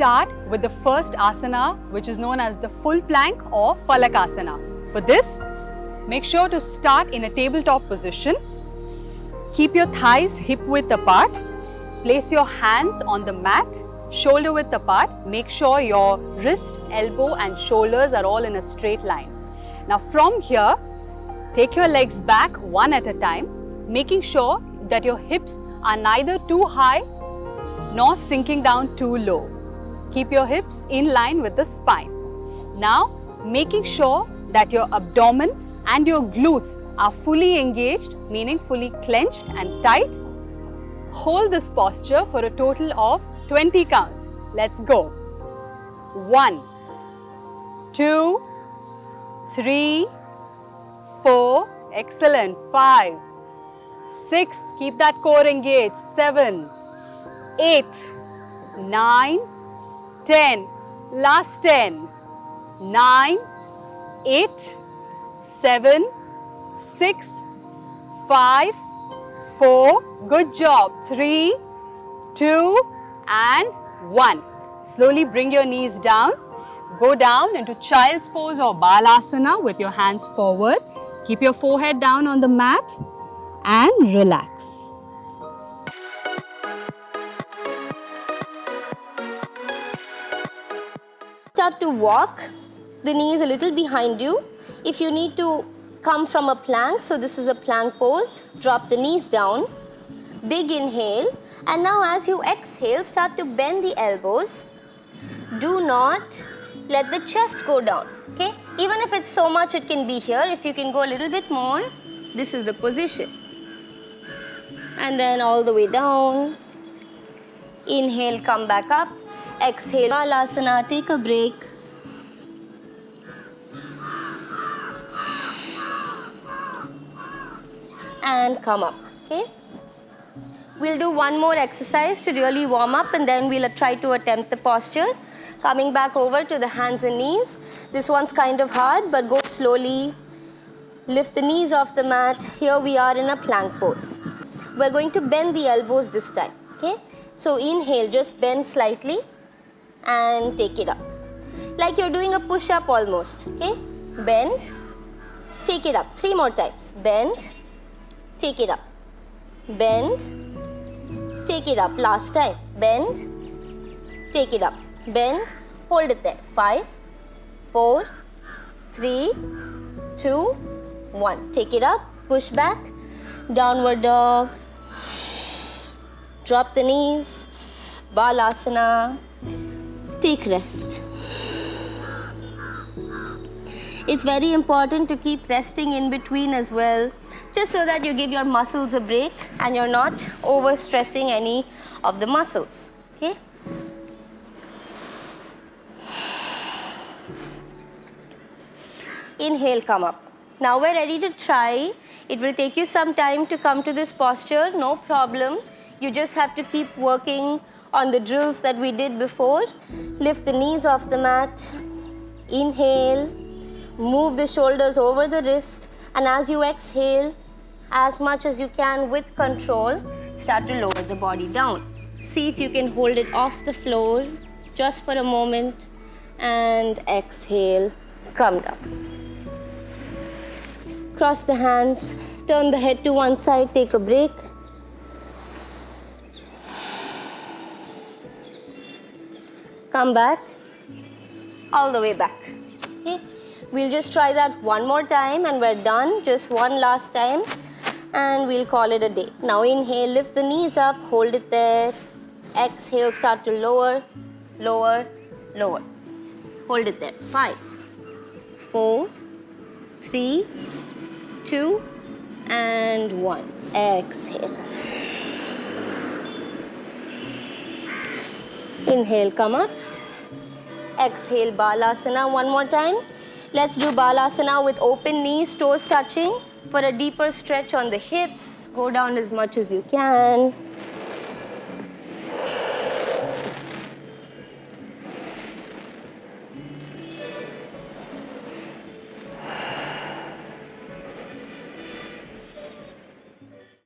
start with the first asana, which is known as the full plank or falakasana. For this, make sure to start in a tabletop position. Keep your thighs hip width apart. Place your hands on the mat, shoulder width apart. Make sure your wrist, elbow and shoulders are all in a straight line. Now from here, take your legs back one at a time, making sure that your hips are neither too high nor sinking down too low. Keep your hips in line with the spine. Now, making sure that your abdomen and your glutes are fully engaged, meaning fully clenched and tight. Hold this posture for a total of 20 counts. Let's go. 1, 2, 3, 4, excellent. 5, 6, keep that core engaged. 7, 8, 9, 10, last 10, 9, 8, 7, 6, 5, 4, good job, 3, 2 and 1. Slowly bring your knees down. Go down into child's pose or balasana with your hands forward. Keep your forehead down on the mat and relax. Start to walk, the knees a little behind you. If you need to come from a plank, so this is a plank pose, drop the knees down, big inhale, and now as you exhale, start to bend the elbows. Do not let the chest go down, okay? Even if it's so much, it can be here. If you can go a little bit more, this is the position. And then all the way down. Inhale, come back up. Exhale, balasana, take a break. And come up, okay? We'll do one more exercise to really warm up and then we'll try to attempt the posture. Coming back over to the hands and knees. This one's kind of hard, but go slowly. Lift the knees off the mat. Here we are in a plank pose. We're going to bend the elbows this time, okay? So inhale, just bend slightly and take it up. Like you're doing a push-up almost, okay? Bend, take it up. 3 more times. Bend, take it up. Bend, take it up. Last time. Bend, take it up. Bend, hold it there. 5, 4, 3, 2, 1. Take it up, push back, downward dog. Drop the knees, balasana, take rest. It's very important to keep resting in between as well, just so that you give your muscles a break and you're not overstressing any of the muscles, okay? Inhale, come up. Now we're ready to try. It will take you some time to come to this posture, no problem. You just have to keep working on the drills that we did before. Lift the knees off the mat. Inhale, move the shoulders over the wrist, and as you exhale, as much as you can with control, start to lower the body down. See if you can hold it off the floor just for a moment, and exhale, come down. Cross the hands, turn the head to one side, take a break. Come back, all the way back, okay? We'll just try that one more time and we're done, just one last time, and we'll call it a day. Now inhale, lift the knees up, hold it there. Exhale, start to lower, lower, lower. Hold it there. 5, 4, 3, 2, and 1. Exhale. Inhale, come up. Exhale, balasana one more time. Let's do balasana with open knees, toes touching for a deeper stretch on the hips. Go down as much as you can.